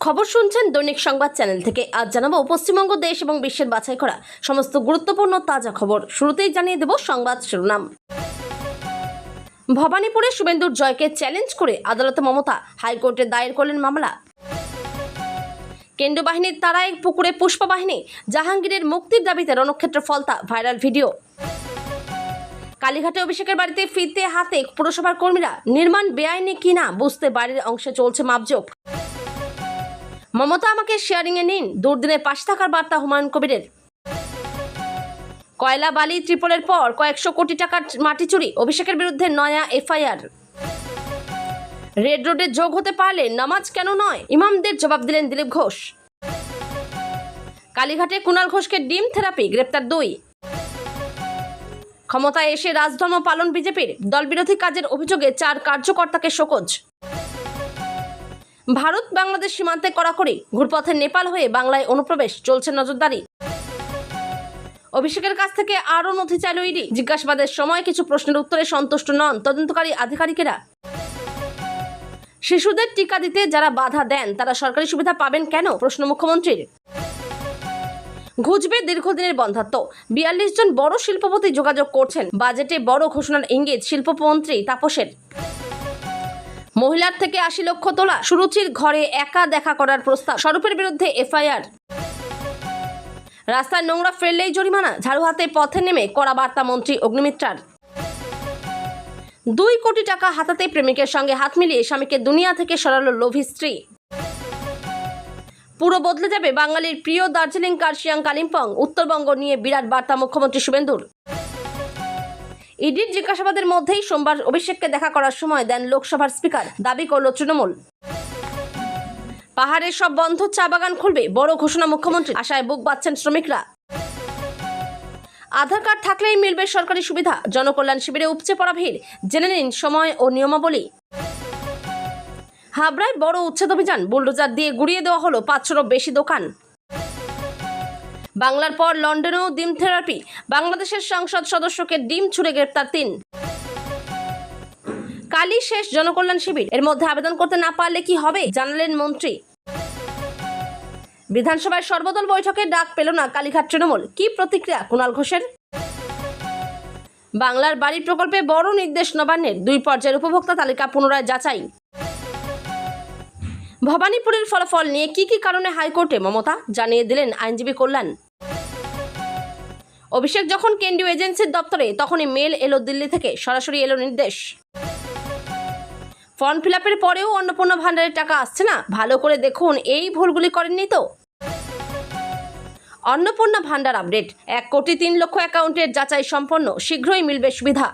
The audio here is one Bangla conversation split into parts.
খবর শুনছেন দৈনিক সংবাদ চ্যানেল থেকে। আজ জানাবো পশ্চিমবঙ্গ দেশ এবং বিশ্বের বাছাই করা সমস্ত গুরুত্বপূর্ণ তাজা খবর। শুরুতেই জানিয়ে দেব সংবাদ শিরোনাম। ভবানীপুরে শুভেন্দুর জয়কে চ্যালেঞ্জ করে আদালতে মমতা, হাইকোর্টে দায়ের করলেন মামলা। কেন্দ্রীয় বাহিনীর তারায় পুকুরে পুষ্প বাহিনী, জাহাঙ্গীরের মুক্তির দাবিতে রণক্ষেত্র ফলতা, ভাইরাল ভিডিও। কালীঘাটে অভিষেকের বাড়িতে ফিরতে হাতে পুরসভার কর্মীরা, নির্মাণ বেআইনি কিনা বুঝতে বাড়ির অংশে চলছে মাপজোক। মমতা আমাকে শেয়ারিংয়ে নিন, দুর্দিনের পাশে থাকার বার্তা হুমায়ুন কবিরের। কয়লা বালি ট্রিপলের পর কয়েকশো কোটি টাকার মাটি চুরি, অভিষেকের বিরুদ্ধে নয়া এফআইআর। রেড রোডে যোগ হতে পারলে নামাজ কেন নয়, ইমামদের জবাব দিলেন দিলীপ ঘোষ। কালীঘাটে কুণাল ঘোষকে ডিম থেরাপি, গ্রেপ্তার 2। ক্ষমতায় এসে রাজধর্ম পালন বিজেপির, দলবিরোধী কাজের অভিযোগে 4 কার্যকর্তাকে শোকজ। ভারত বাংলাদেশ সীমান্তে কড়াকড়ি, ঘুরপথে নেপাল হয়ে বাংলায় অনুপ্রবেশ, চলছে নজরদারি। অভিষেকের কাছ থেকে আরও নথি চাইল ইডি, জিজ্ঞাসাবাদের সময় কিছু প্রশ্নের উত্তরে সন্তুষ্ট নন তদন্তকারী আধিকারিকেরা। শিশুদের টিকা দিতে যারা বাধা দেন তারা সরকারি সুবিধা পাবেন কেন, প্রশ্ন মুখ্যমন্ত্রীর। ঘুচবে দীর্ঘদিনের বন্ধাত্ম, 42 জন বড় শিল্পপতি যোগাযোগ করছেন, বাজেটে বড় ঘোষণার ইঙ্গিত শিল্পমন্ত্রী তাপসের। মহিলার থেকে 80 লক্ষ তোলা, সুরুচির ঘরে একা দেখা করার প্রস্তাব, স্বরূপের বিরুদ্ধে এফআইআর। রাস্তায় নোংরা ফেললেই জরিমানা, ঝাড়ু হাতে পথে নেমে কড়া বার্তা মন্ত্রী অগ্নিমিত্রার। 2 কোটি টাকা হাতাতে প্রেমিকের সঙ্গে হাত মিলিয়ে স্বামীকে দুনিয়া থেকে সরালো লোভী স্ত্রী। পুরো বদলে যাবে বাঙালির প্রিয় দার্জিলিং, কার্শিয়াং, কালিম্পং, উত্তরবঙ্গ নিয়ে বিরাট বার্তা মুখ্যমন্ত্রী শুভেন্দুর। ইডির জিজ্ঞাসাবাদের মধ্যেই সোমবার অভিষেককে দেখা করার সময় দেন লোকসভার স্পিকার, দাবি করল তৃণমূল। পাহাড়ের সব বন্ধ চা বাগান খুলবে, বড় ঘোষণা মুখ্যমন্ত্রী, আশায় বুক বাঁধছেন শ্রমিকরা। আধার কার্ড থাকলেই মিলবে সরকারি সুবিধা, জনকল্যাণ শিবিরে উপচে পড়া ভিড়, জেনে নিন সময় ও নিয়মাবলী। হাবড়ায় বড় উচ্ছেদ অভিযান, বুলডোজার দিয়ে গুড়িয়ে দেওয়া হলো 500-রও বেশি দোকান। বাংলার পর লন্ডনেও ডিম থেরাপি, বাংলাদেশের সংসদ সদস্যকে ডিম ছুঁড়ে গ্রেপ্তার 3। কালই শেষ জনকল্যাণ শিবির, এর মধ্যে আবেদন করতে না পারলে কি হবে জানালেন মন্ত্রী। বিধানসভায় সর্বদল বৈঠকে ডাক পেল না কালীঘাট তৃণমূল, কি প্রতিক্রিয়া কুণাল ঘোষের। বাংলার বাড়ি প্রকল্পে বড় নির্দেশ নবান্নের, 2 পর্যায়ের উপভোক্তা তালিকা পুনরায় যাচাই। ভবানীপুরের ফলাফল নিয়ে কি কারণে হাইকোর্টে মমতা, জানিয়ে দিলেন আইনজীবী কল্যাণ। অভিষেক যখন কেন্দ্রীয় এজেন্সির দপ্তরে, তখনই মেল এলো দিল্লি থেকে, সরাসরি এলো নির্দেশ। ফর্ম ফিল-আপের পরেও অন্নপূর্ণা ভান্ডারের টাকা আসছে না, ভালো করে দেখুন এই ভুলগুলি করেননি তো। অন্নপূর্ণা ভান্ডার আপডেট, 1 কোটি 3 লক্ষ অ্যাকাউন্টের যাচাই সম্পন্ন, শীঘ্রই মিলবে সুবিধা।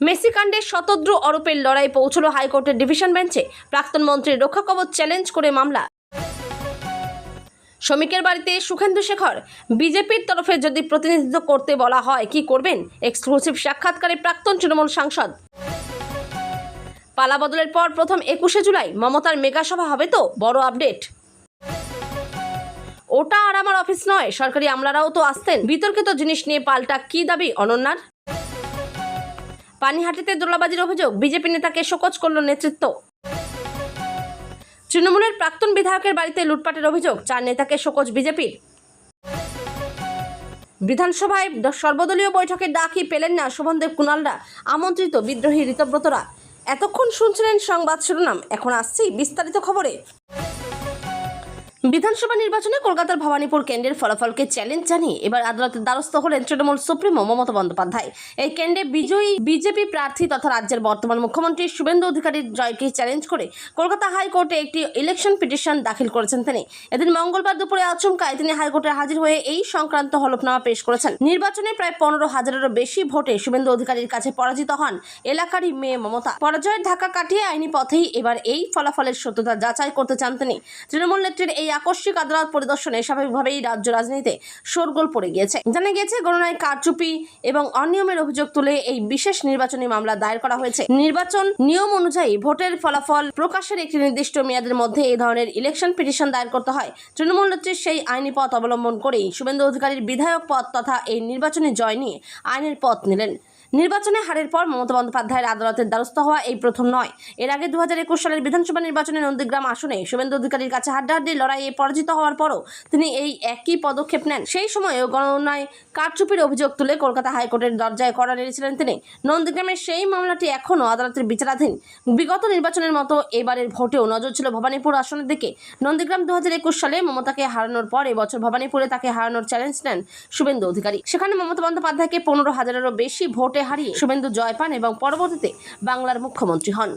মেসি কাণ্ডে শতদ্রু অরূপের লড়াই পৌঁছল হাইকোর্টের ডিভিশন বেঞ্চে, প্রাক্তন মন্ত্রীর রক্ষা কবচ চ্যালেঞ্জ করে মামলা। শ্রমিকের বাড়িতে সুখেন্দু শেখর, বিজেপির তরফে যদি প্রতিনিধিত্ব করতে বলা হয় কি করবেন, এক্সক্লুসিভ সাক্ষাৎকারে প্রাক্তন তৃণমূল সাংসদ। পালা বদলের পর প্রথম 21শে জুলাই মমতার মেগা সভা হবে তো, বড় আপডেট। ওটা আর আমার অফিস নয়, সরকারি আমলারাও তো আসতেন, বিতর্কিত জিনিস নিয়ে পাল্টা কি দাবি অনন্যার। পানিহাটিতে দোলাবাজির অভিযোগ, বিজেপি নেতাকে শোকজ করল নেতৃত্ব। তৃণমূলের প্রাক্তন বিধায়কের বাড়িতে লুটপাটের অভিযোগ, 4 নেতাকে শোকজ বিজেপির। বিধানসভায় সর্বদলীয় বৈঠকে ডাকই পেলেন না শোভনদেব কুণালরা, আমন্ত্রিত বিদ্রোহী ঋতব্রতরা। এতক্ষণ শুনছিলেন সংবাদ শিরোনাম, এখন আসছি বিস্তারিত খবরে। বিধানসভা নির্বাচনে কলকাতার ভবানীপুর কেন্দ্রের ফলাফলকে চ্যালেঞ্জ জানিয়ে এবার আদালতের দ্বারস্থ হলেন তৃণমূল সুপ্রিমো মমতা বন্দ্যোপাধ্যায়। এই কেন্দ্রে বিজয়ী বিজেপি প্রার্থী তথা রাজ্যের বর্তমান মুখ্যমন্ত্রী শুভেন্দু অধিকারীর জয়কে চ্যালেঞ্জ করে কলকাতা হাইকোর্টে একটি ইলেকশন পিটিশন দাখিল করেছেন তিনি। এদিন মঙ্গলবার দুপুরে আচমকায় তিনি হাইকোর্টে হাজির হয়ে এই সংক্রান্ত হলফনামা পেশ করেছেন। নির্বাচনে প্রায় 15,000-এরও বেশি ভোটে শুভেন্দু অধিকারীর কাছে পরাজিত হন এলাকারই মেয়ে মমতা। পরাজয়ের ধাক্কা কাটিয়ে আইনি পথেই এবার এই ফলাফলের সত্যতা যাচাই করতে চান তিনি। তৃণমূল নেত্রীর এই আকস্মিক আদালত পরিদর্শনে স্বাভাবিকভাবেই রাজ্য রাজনীতিতে শোরগোল পড়ে গিয়েছে। জানা গিয়েছে গণনায় কারচুপি এবং অনিয়মের অভিযোগ তুলে এই বিশেষ নির্বাচনী মামলা দায়ের করা হয়েছে। নির্বাচন নিয়ম অনুযায়ী ভোটের ফলাফল প্রকাশের একটি নির্দিষ্ট মেয়াদের মধ্যে এই ধরনের ইলেকশন পিটিশন দায়ের করতে হয়। তৃণমূল নেত্রীর সেই আইনি পথ অবলম্বন করেই শুভেন্দু অধিকারীর বিধায়ক পদ তথা এই নির্বাচনী জয় নিয়ে আইনের পথ নিলেন। নির্বাচনে হারের পর মমতা বন্দ্যোপাধ্যায়ের আদালতের দ্বারস্থ হওয়া এই প্রথম নয়। এর আগে 2021 সালের বিধানসভা নির্বাচনে নন্দীগ্রাম আসনে শুভেন্দু অধিকারীর কাছে হাড্ডাহাড্ডি লড়াইয়ে পরাজিত হওয়ার পরও তিনি এই একই পদক্ষেপ নেন। সেই সময়ও গণনায় কারচুপির অভিযোগ তুলে কলকাতা হাইকোর্টের দরজায় কড়া নেড়েছিলেন তিনি। নন্দীগ্রামের সেই মামলাটি এখনও আদালতের বিচারাধীন। বিগত নির্বাচনের মতো এবারের ভোটেও নজর ছিল ভবানীপুর আসনের দিকে। নন্দীগ্রাম 2021 সালে মমতাকে হারানোর পর এবছর ভবানীপুরে তাকে হারানোর চ্যালেঞ্জ নেন শুভেন্দু অধিকারী। সেখানে মমতা বন্দ্যোপাধ্যায়কে 15,000-এরও বেশি ভোটে হারিয়ে শুভেন্দু জয় পান এবং পরবর্তীতে বাংলার মুখ্যমন্ত্রী হন।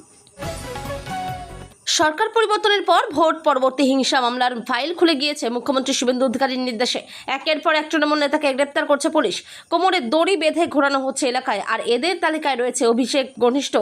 সরকার পরিবর্তনের পর ভোট পরবর্তী হিংসা মামলার ফাইল খুলে গিয়েছে মুখ্যমন্ত্রী শুভেন্দু অধিকারীর নির্দেশে। একের পর এক তৃণমূল নেতাকে গ্রেপ্তার করছে পুলিশ। কোমরে দড়ি বেঁধে ঘোরানো হচ্ছে এলাকায়। আর এদের তালিকায় রয়েছে অভিষেক ঘনিষ্ঠ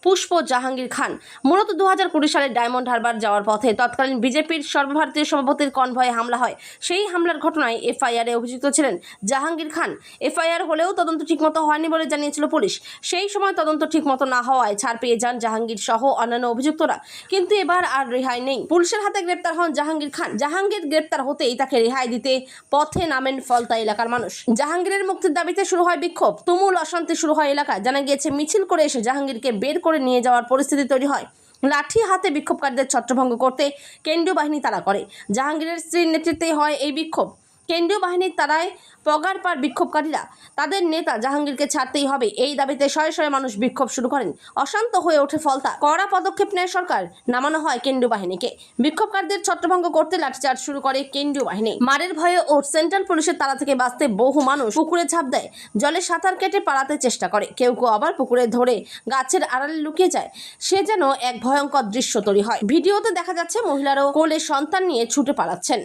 পুষ্প জাহাঙ্গীর খান। মূলত 2020 সালে ডায়মন্ড হারবার যাওয়ার পথে তৎকালীন বিজেপির সর্বভারতীয় সভাপতির কনভয়ে হামলা হয়। সেই হামলার ঘটনায় এফআইআরে অভিযুক্ত ছিলেন জাহাঙ্গীর খান। এফআইআর হলেও তদন্ত ঠিকমতো হয়নি বলে জানিয়েছিল পুলিশ। সেই সময় তদন্ত ঠিকমতো না হওয়ায় ছাড় পেয়ে যান জাহাঙ্গীর সহ অন্যান্য অভিযুক্তরা। কিন্তু এবার আর রেহাই নেই। পুলিশের হাতে গ্রেপ্তার হন জাহাঙ্গীর খান। জাহাঙ্গীর গ্রেপ্তার হতেই তাকে রেহাই দিতে পথে নামেন ফলতা এলাকার মানুষ। জাহাঙ্গীরের মুক্তির দাবিতে শুরু হয় বিক্ষোভ। তুমুল অশান্তি শুরু হয় এলাকায়। জানা গিয়েছে মিছিল করে এসে জাহাঙ্গীরকে বের করে নিয়ে যাওয়ার পরিস্থিতি তৈরি হয়। লাঠি হাতে বিক্ষোভকারীদের ছত্রভঙ্গ করতে কেন্দ্রীয় বাহিনী তাড়া করে। জাহাঙ্গীরের স্ত্রীর নেতৃত্বে হয় এই বিক্ষোভ। কেন্দ্রীয় বাহিনীর তারায় পগার পার বিক্ষোভকারীরা তাদের নেতা জাহাঙ্গীরকে ছাড়তেই হবে এই দাবিতে শয়ে শয়ে মানুষ বিক্ষোভ শুরু করেন। অশান্ত হয়ে ওঠে ফলতা। কড়া পদক্ষেপ নেয় সরকার। নামানো হয় কেন্দ্রীয় বাহিনীকে। বিক্ষোভকারীদের ছত্রভঙ্গ করতে লাঠিচার্জ শুরু করে কেন্দ্রীয় বাহিনী। মারের ভয়ে ও সেন্ট্রাল পুলিশের তাড়া থেকে বাঁচতে বহু মানুষ পুকুরে ঝাঁপ দেয়। জলে সাঁতার কেটে পালাতে চেষ্টা করে। কেউ কেউ আবার পুকুরে ধরে গাছের আড়ালে লুকিয়ে যায়। সে যেন এক ভয়ঙ্কর দৃশ্য তৈরি হয়। ভিডিওতে দেখা যাচ্ছে মহিলারাও কোলে সন্তান নিয়ে ছুটে পালাচ্ছেন।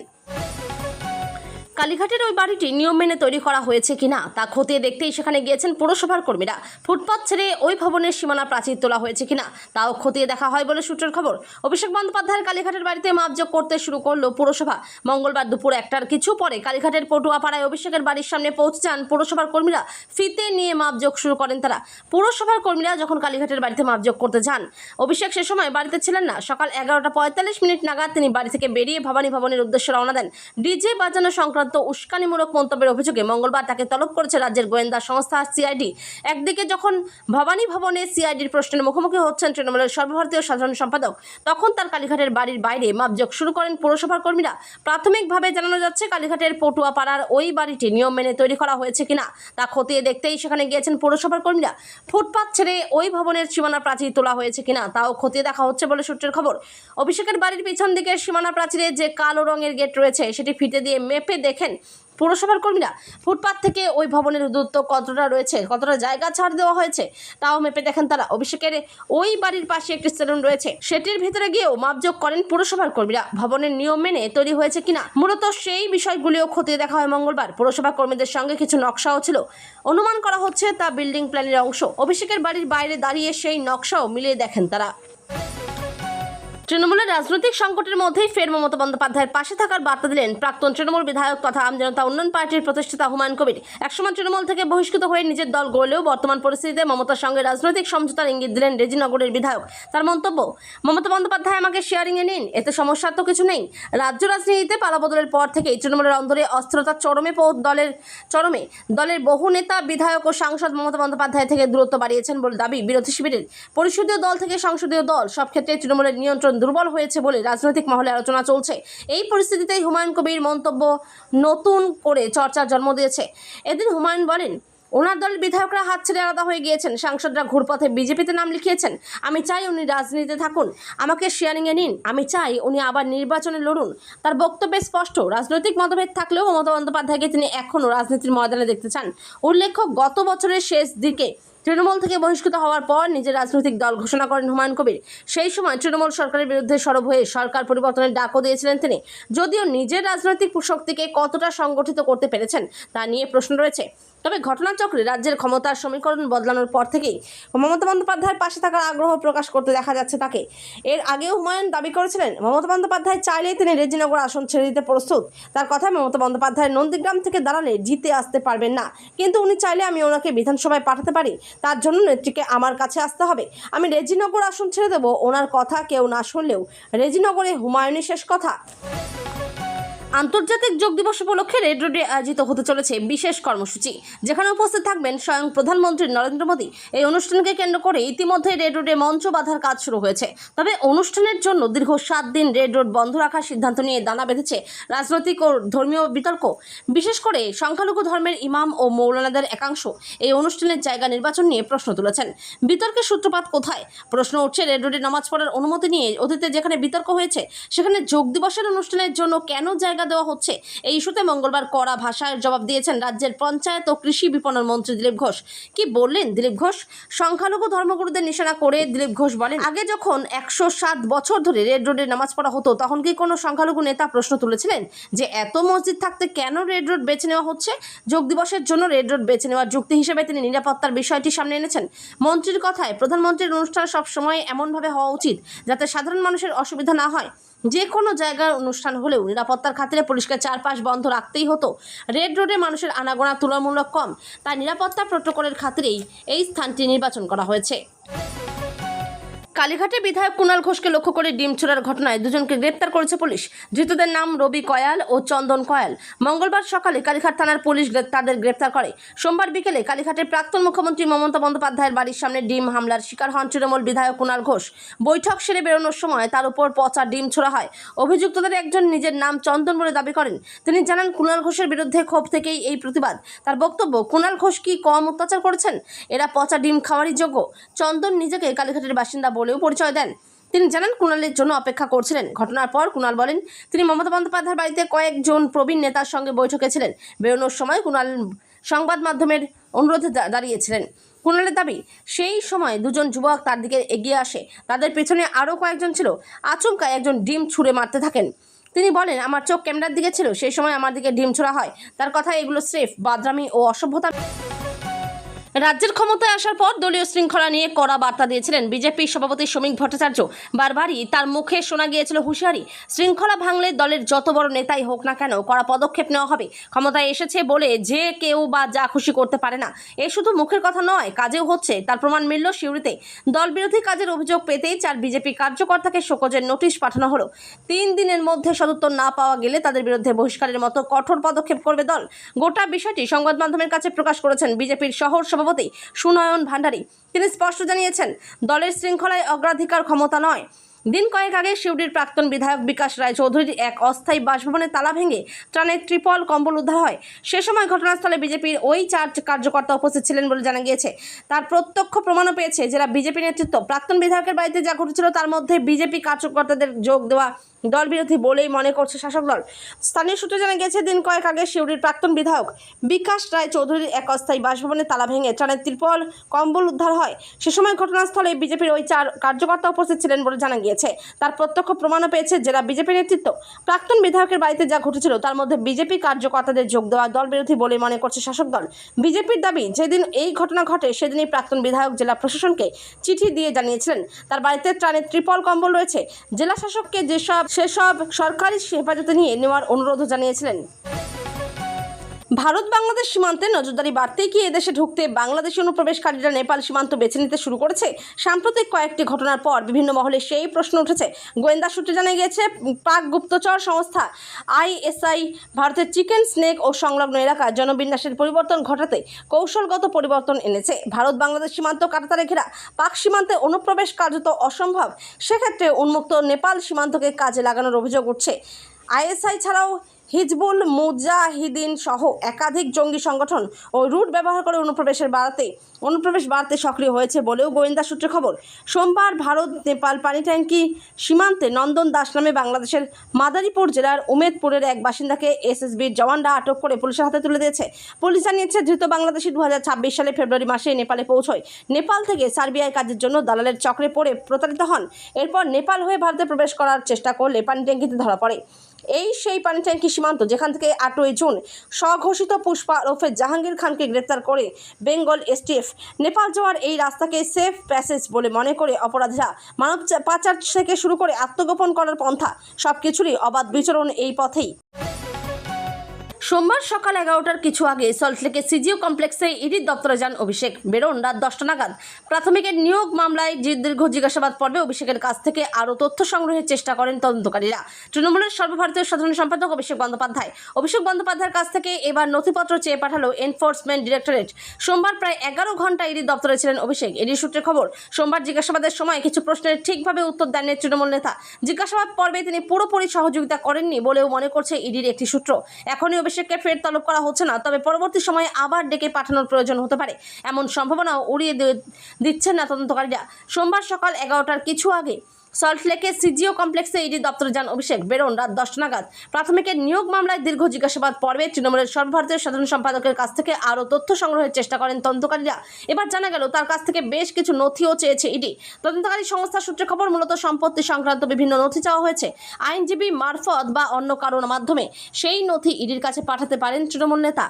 কালীঘাটের ওই বাড়িটি নিয়ম মেনে তৈরি করা হয়েছে কিনা তা খতিয়ে দেখতেই সেখানে গিয়েছেন পুরসভার কর্মীরা। ফুটপাত ছেড়ে ওই ভবনের সীমানা প্রাচীর তোলা হয়েছে কিনা তাও খতিয়ে দেখা হয় বলে সূত্রের খবর। অভিষেক বন্দ্যোপাধ্যায়ের কালীঘাটের বাড়িতে মাপজোক করতে শুরু করলো পুরসভা। মঙ্গলবার দুপুর 1টার কিছু পরে কালীঘাটের পটুয়াপাড়ায় অভিষেকের বাড়ির সামনে পৌঁছে যান পুরসভার কর্মীরা। ফিতে নিয়ে মাপজোক শুরু করেন তারা। পুরসভার কর্মীরা যখন কালীঘাটের বাড়িতে মাপজোক করতে যান, অভিষেক সে সময় বাড়িতে ছিলেন না। সকাল 11:45 নাগাদ তিনি বাড়ি থেকে বেরিয়ে ভবানী ভবনের উদ্দেশ্যে রওনা দেন। ডিজে বাজানো সংক্রান্ত উস্কানিমূলক মন্তব্যের অভিযোগে মঙ্গলবার তাকে তলব করেছে রাজ্যের গোয়েন্দা সংস্থা সিআইডি। একদিকে যখন ভবানী ভবনে সিআইডির প্রশ্নের মুখোমুখি হচ্ছেন তৃণমূলের সর্বভারতীয় সাধারণ সম্পাদক, তখন তার কালীঘাটের বাড়ির বাইরে মাপজোক শুরু করেন পুরসভার কর্মীরা। প্রাথমিকভাবে জানানো যাচ্ছে কালীঘাটের পটুয়াপাড়ার ওই বাড়িটি নিয়ম মেনে তৈরি করা হয়েছে কিনা তা খতিয়ে দেখতেই সেখানে গিয়েছেন পুরসভার কর্মীরা। ফুটপাত ছেড়ে ওই ভবনের সীমানা প্রাচীর তোলা হয়েছে কিনা তাও খতিয়ে দেখা হচ্ছে বলে সূত্রের খবর। অভিষেকের বাড়ির পিছন দিকের সীমানা প্রাচীরে যে কালো রঙের গেট রয়েছে সেটি ফিতে দিয়ে মেপে দেখেন পুরসভার কর্মীরা। ফুটপাত থেকে ওই ভবনের দূরত্ব কতটা রয়েছে, কতটা জায়গা ছাড় দেওয়া হয়েছে তাও মেপে দেখেন তারা। অভিষেকের ওই বাড়ির পাশে একটি সেলুন রয়েছে, সেটির ভিতরে গিয়েও মাপজোক করেন পুরসভার কর্মীরা। ভবনের নিয়ম মেনে তৈরি হয়েছে কিনা মূলত সেই বিষয়গুলিও খতিয়ে দেখা হয় মঙ্গলবার। পুরসভা কর্মীদের সঙ্গে কিছু নকশাও ছিল। অনুমান করা হচ্ছে তা বিল্ডিং প্ল্যানের অংশ। অভিষেকের বাড়ির বাইরে দাঁড়িয়ে সেই নকশাও মিলিয়ে দেখেন তারা। তৃণমূলের রাজনৈতিক সংকটের মধ্যেই ফের মমতা বন্দ্যোপাধ্যায়ের পাশে থাকার বার্তা দিলেন প্রাক্তন তৃণমূল বিধায়ক তথা আমজনতা উন্নয়ন পার্টির প্রতিষ্ঠাতা হুমায়ুন কবির। একসময় তৃণমূল থেকে বহিষ্কৃত হয়ে নিজের দল গড়লেও বর্তমান পরিস্থিতিতে মমতার সঙ্গে রাজনৈতিক সমঝোতার ইঙ্গিত দিলেন রেজিনগরের বিধায়ক। তার মন্তব্য, মমতা বন্দ্যোপাধ্যায় আমাকে শেয়ারিংয়ে নিন, এতে সমস্যার তো কিছু নেই। রাজ্য রাজনীতিতে পালাবদলের পর থেকেই তৃণমূলের অন্দরে অস্থিরতার দলের বহু নেতা বিধায়ক ও সাংসদ মমতা বন্দ্যোপাধ্যায় থেকে দূরত্ব বাড়িয়েছেন বলে দাবি বিরোধী শিবিরের। পরিষদীয় দল থেকে সংসদীয় দল সব ক্ষেত্রে তৃণমূলের নিয়ন্ত্রণ দুর্বল হয়েছে বলে রাজনৈতিক মহলে আলোচনা চলছে। এই পরিস্থিতিতেই হুমায়ুন কবির মন্তব্য নতুন করে চর্চার জন্ম দিয়েছে। এদিন হুমায়ুন বলেন, ওনার দলের বিধায়করা হাত ছেড়ে আলাদা হয়ে গিয়েছেন, সাংসদরা ঘুরপথে বিজেপিতে নাম লিখিয়েছেন। আমি চাই উনি রাজনীতিতে থাকুন, আমাকে শেয়ারিংয়ে নিন। আমি চাই উনি আবার নির্বাচনে লড়ুন। তার বক্তব্যে স্পষ্ট, রাজনৈতিক মতভেদ থাকলেও মমতা বন্দ্যোপাধ্যায়কে তিনি এখনও রাজনীতির ময়দানে দেখতে চান। উল্লেখ্য, গত বছরের শেষ দিকে তৃণমূল থেকে বহিষ্কৃত হওয়ার পর নিজের রাজনৈতিক দল ঘোষণা করেন হুমায়ুন কবির। সেই সময় তৃণমূল সরকারের বিরুদ্ধে সরব হয়ে সরকার পরিবর্তনের ডাকও দিয়েছিলেন তিনি। যদিও নিজের রাজনৈতিক শক্তিকে কতটা সংগঠিত করতে পেরেছেন তা নিয়ে প্রশ্ন রয়েছে। তবে ঘটনাচক্রে রাজ্যের ক্ষমতার সমীকরণ বদলানোর পর থেকেই মমতা বন্দ্যোপাধ্যায়ের পাশে থাকার আগ্রহ প্রকাশ করতে দেখা যাচ্ছে তাকে। এর আগেও হুমায়ুন দাবি করেছিলেন, মমতা বন্দ্যোপাধ্যায় চাইলেই তিনি রেজিনগর আসন ছেড়ে দিতে প্রস্তুত। তার কথায়, মমতা বন্দ্যোপাধ্যায় নন্দীগ্রাম থেকে দাঁড়ালে জিতে আসতে পারবেন না, কিন্তু উনি চাইলে আমি ওনাকে বিধানসভায় পাঠাতে পারি। তার জন্য নেত্রীকে আমার কাছে আসতে হবে। আমি রেজিনগর আসন ছেড়ে দেবো। ওনার কথা কেউ না শুনলেও রেজিনগরে হুমায়ুনই শেষ কথা। আন্তর্জাতিক যোগ দিবস উপলক্ষে রেড রোডে আয়োজিত হতে চলেছে বিশেষ কর্মসূচি, যেখানে উপস্থিত থাকবেন স্বয়ং প্রধানমন্ত্রী নরেন্দ্র মোদী। এই অনুষ্ঠানকে কেন্দ্র করে ইতিমধ্যে রেড রোডে মঞ্চ বাঁধার কাজ শুরু হয়েছে। তবে অনুষ্ঠানের জন্য দীর্ঘ 7 দিন রেড রোড বন্ধ রাখার সিদ্ধান্ত নিয়ে দানা বেঁধেছে রাজনৈতিক ও ধর্মীয় বিতর্ক। বিশেষ করে সংখ্যালঘু ধর্মের ইমাম ও মৌলানাদের একাংশ এই অনুষ্ঠানের জায়গা নির্বাচন নিয়ে প্রশ্ন তুলেছেন। বিতর্কের সূত্রপাত কোথায়? প্রশ্ন উঠছে রেড রোডে নামাজ পড়ার অনুমতি নিয়ে অতীতে যেখানে বিতর্ক হয়েছে, সেখানে যোগ দিবসের অনুষ্ঠানের জন্য কেন জায়গা দেওয়া হচ্ছে? এই ইস্যুতে মঙ্গলবার কড়া ভাষায় জবাব দিয়েছেন রাজ্যের পঞ্চায়েত ও কৃষি বিপণন মন্ত্রী দিলীপ ঘোষ। কি বললেন দিলীপ ঘোষ? সংখ্যালঘু ধর্মগুরুদের নিশানা করে দিলীপ ঘোষ বলেন, আগে যখন 107 বছর ধরে রেড রোডে নামাজ পড়া হতো, তখন কি কোনো সংখ্যালঘু নেতা প্রশ্ন তুলেছিলেন যে এত মসজিদ থাকতে কেন রেড রোড বেছে নেওয়া হচ্ছে? যোগ দিবসের জন্য রেড রোড বেছে নেওয়ার যুক্তি হিসেবে তিনি নিরাপত্তার বিষয়টি সামনে এনেছেন। মন্ত্রীর কথায়, প্রধানমন্ত্রীর অনুষ্ঠান সবসময় এমনভাবে হওয়া উচিত যাতে সাধারণ মানুষের অসুবিধা না হয়। যে কোনো জায়গার অনুষ্ঠান হলেও নিরাপত্তার খাতিরে পুলিশকে চারপাশ বন্ধ রাখতেই হতো। রেড রোডে মানুষের আনাগোনা তুলনামূলক কম, তাই নিরাপত্তা প্রটোকলের খাতিরেই এই স্থানটি নির্বাচন করা হয়েছে। কালীঘাটে বিধায়ক কুণাল ঘোষকে লক্ষ্য করে ডিম ছোড়ার ঘটনায় দুজনকে গ্রেপ্তার করেছে পুলিশ। ধৃতদের নাম রবি কয়াল ও চন্দন কয়াল। মঙ্গলবার সকালে কালীঘাট থানার পুলিশ তাদের গ্রেপ্তার করে। সোমবার বিকেলে কালীঘাটের প্রাক্তন মুখ্যমন্ত্রী মমতা বন্দ্যোপাধ্যায়ের বাড়ির সামনে ডিম হামলার শিকার হন তৃণমূল বিধায়ক কুণাল ঘোষ। বৈঠক সেরে বেরোনোর সময় তার উপর পচা ডিম ছোড়া হয়। অভিযুক্তদের একজন নিজের নাম চন্দন বলে দাবি করেন। তিনি জানান, কুণাল ঘোষের বিরুদ্ধে ক্ষোভ থেকেই এই প্রতিবাদ। তার বক্তব্য, কুণাল ঘোষ কি কম অত্যাচার করেছেন? এরা পচা ডিম খাওয়ারই যোগ্য। চন্দন নিজেকে কালীঘাটের বাসিন্দা বলেও পরিচয় দেন। তিনি জানান, কুণালের জন্য অপেক্ষা করছিলেন। ঘটনার পর কুণাল বলেন, তিনি মমতা বন্দ্যোপাধ্যায়ের বাড়িতে কয়েকজন প্রবীণ নেতার সঙ্গে বৈঠকে ছিলেন। বেরোনোর সময় কুণাল সংবাদ মাধ্যমের অনুরোধে দাঁড়িয়েছিলেন। কুণালের দাবি, সেই সময় দুজন যুবক তার দিকে এগিয়ে আসে। তাদের পেছনে আরও কয়েকজন ছিল। আচমকা একজন ডিম ছুঁড়ে মারতে থাকেন। তিনি বলেন, আমার চোখ ক্যামেরার দিকে ছিল, সেই সময় আমার দিকে ডিম ছোড়া হয়। তার কথা, এগুলো স্রেফ বাদরামি ও অসভ্যতা। রাজ্যের ক্ষমতায় আসার পর দলীয় শৃঙ্খলা নিয়ে কড়া বার্তা দিয়েছিলেন বিজেপি সভাপতি শ্রমিক ভট্টাচার্য। বারবারই তার মুখে শোনা গিয়েছিল হুঁশিয়ারি, শৃঙ্খলা ভাঙলে দলের যত বড় নেতাই হোক না কেন কড়া পদক্ষেপ নেওয়া হবে। ক্ষমতায় এসেছে বলে যে কেউ বা যা খুশি করতে পারে না, এ শুধু মুখের কথা নয়, কাজেও হচ্ছে। তার প্রমাণ মিলল সিউড়িতে। দল বিরোধী কাজের অভিযোগ পেতেই 4 বিজেপি কার্যকর্তাকে শোকজের নোটিশ পাঠানো হলো। 3 দিনের মধ্যে সদুত্তর না পাওয়া গেলে তাদের বিরুদ্ধে বহিষ্কারের মতো কঠোর পদক্ষেপ করবে দল। গোটা বিষয়টি সংবাদ মাধ্যমের কাছে প্রকাশ করেছেন বিজেপির শহর সভাপতি সুনয়ন ভান্ডারী। তিনি স্পষ্ট জানিয়েছেন, দলের শৃঙ্খলায় অগ্রাধিকার ক্ষমতা নয়। দিন কয়েক আগে সিউড়ির প্রাক্তন বিধায়ক বিকাশ রায় চৌধুরীর এক অস্থায়ী বাসভবনে তালা ভেঙে ত্রাণের ত্রিপল কম্বল উদ্ধার হয়। সে সময় ঘটনাস্থলে বিজেপির ওই 4 কার্যকর্তা উপস্থিত ছিলেন বলে জানা গিয়েছে। তার প্রত্যক্ষ প্রমাণও পেয়েছে জেলা বিজেপি নেতৃত্ব। প্রাক্তন বিধায়কের বাড়িতে যা ঘটেছিল তার মধ্যে বিজেপি কার্যকর্তাদের যোগ দেওয়া দল বিরোধী বলেই মনে করছে শাসক দল। স্থানীয় সূত্রে জানা গেছে, দিন কয়েক আগে সিউড়ির প্রাক্তন বিধায়ক বিকাশ রায় চৌধুরীর এক অস্থায়ী বাসভবনে তালা ভেঙে ত্রাণের ত্রিপল কম্বল উদ্ধার হয়। সে সময় ঘটনাস্থলে বিজেপির ওই 4 কার্যকর্তা উপস্থিত ছিলেন বলে জানা গিয়েছে। তার প্রত্যক্ষ প্রমাণও পেয়েছে জেলা বিজেপি নেতৃত্ব। প্রাক্তন বিধায়কের বাড়িতে যা ঘটেছিল তার মধ্যে বিজেপি কার্যকর্তাদের যোগ দেওয়া দল বিরোধী বলে মনে করছে শাসক দল। বিজেপির দাবি, যেদিন এই ঘটনা ঘটে সেদিনই প্রাক্তন বিধায়ক জেলা প্রশাসনকে চিঠি দিয়ে জানিয়েছিলেন তার বাড়িতে ত্রাণের ত্রিপল কম্বল রয়েছে। জেলা শাসককে সেসব সরকারি হেফাজতে নিয়ে নেওয়ার অনুরোধও জানিয়েছিলেন। ভারত বাংলাদেশ সীমান্তে নজরদারি বাড়তেই কি এদেশে ঢুকতে বাংলাদেশি অনুপ্রবেশকারীরা নেপাল সীমান্ত বেছে নিতে শুরু করেছে? সাম্প্রতিক কয়েকটি ঘটনার পর বিভিন্ন মহলে সেই প্রশ্ন উঠেছে। গোয়েন্দা সূত্রে জানা গিয়েছে, পাক গুপ্তচর সংস্থা ISI ভারতের চিকেন স্নেক ও সংলগ্ন এলাকার জনবিন্যাসের পরিবর্তন ঘটাতে কৌশলগত পরিবর্তন এনেছে। ভারত বাংলাদেশ সীমান্ত কাঁটাতারে ঘেরা পাক সীমান্তে অনুপ্রবেশ কার্যত অসম্ভব। সেক্ষেত্রে উন্মুক্ত নেপাল সীমান্তকে কাজে লাগানোর অভিযোগ উঠছে। ISI ছাড়াও হিজবুল মুজাহিদিন সহ একাধিক জঙ্গি সংগঠন ও রুট ব্যবহার করে অনুপ্রবেশ বাড়তে সক্রিয় হয়েছে বলেও গোয়েন্দা সূত্রে খবর। সোমবার ভারত নেপাল পানিট্যাঙ্কি সীমান্তে নন্দন দাস নামে বাংলাদেশের মাদারীপুর জেলার উমেদপুরের এক বাসিন্দাকে SSBর জওয়ানরা আটক করে পুলিশের হাতে তুলে দিয়েছে। পুলিশ জানিয়েছে, ধৃত বাংলাদেশি 2026 সালে ফেব্রুয়ারি মাসে নেপালে পৌঁছয়। নেপাল থেকে সার্বিয়ায় কাজের জন্য দালালের চক্রে পড়ে প্রতারিত হন। এরপর নেপাল হয়ে ভারতে প্রবেশ করার চেষ্টা করলে পানিট্যাঙ্কিতে ধরা পড়ে। এই সেই পানিট্যাঙ্কি সীমান্ত যেখান থেকে 8ই জুন স্বঘোষিত পুষ্পা ওরফে জাহাঙ্গীর খানকে গ্রেপ্তার করে বেঙ্গল STF। নেপাল যাওয়ার এই রাস্তাকে সেফ প্যাসেজ বলে মনে করে অপরাধীরা মানব পাচার থেকে শুরু করে আত্মগোপন করার পন্থা সবকিছুরই অবাধ বিচরণ এই পথেই। সোমবার সকাল 11টার কিছু আগে সল্টলেকের সিজিও কমপ্লেক্সে ইডির দপ্তরে যান অভিষেক। বেরোন রাত 10টা নাগাদ। প্রাথমিকের নিয়োগ মামলায় দীর্ঘ জিজ্ঞাসাবাদ পর্বে অভিষেকের কাছ থেকে আরও তথ্য সংগ্রহের চেষ্টা করেন তদন্তকারীরা। তৃণমূলের সর্বভারতীয় সাধারণ সম্পাদক অভিষেক বন্দ্যোপাধ্যায়ের কাছ থেকে এবার নথিপত্র চেয়ে পাঠালো এনফোর্সমেন্ট ডিরেক্টরেট। সোমবার প্রায় 11 ঘন্টা ইডির দপ্তরে ছিলেন অভিষেক। ইডির সূত্রে খবর, সোমবার জিজ্ঞাসাবাদের সময় কিছু প্রশ্নের ঠিকভাবে উত্তর দেননি তৃণমূল নেতা। জিজ্ঞাসাবাদ পর্বে তিনি পুরোপুরি সহযোগিতা করেননি বলেও মনে করছে ইডির একটি সূত্র। এখনই অভিষেককে ফের তলব করা হচ্ছে না, তবে পরবর্তী সময়ে আবার ডেকে পাঠানোর প্রয়োজন হতে পারে, এমন সম্ভাবনাও উড়িয়ে দিচ্ছেন না তদন্তকারীরা। সোমবার সকাল 11টার কিছু আগে সল্টলেকের সিজিও কমপ্লেক্সে ইডি দপ্তরে যান অভিষেক। বেরোন রাত 10টা নাগাদ। প্রাথমিকের নিয়োগ মামলায় দীর্ঘ জিজ্ঞাসাবাদ পর্বে তৃণমূলের সর্বভারতীয় সাধারণ সম্পাদকের কাছ থেকে আরও তথ্য সংগ্রহের চেষ্টা করেন তদন্তকারীরা। এবার জানা গেল তার কাছ থেকে বেশ কিছু নথিও চেয়েছে ইডি। তদন্তকারী সংস্থার সূত্রে খবর, মূলত সম্পত্তি সংক্রান্ত বিভিন্ন নথি চাওয়া হয়েছে। আইনজীবী মারফত বা অন্য কারোর মাধ্যমে সেই নথি ইডির কাছে পাঠাতে পারেন তৃণমূল নেতা।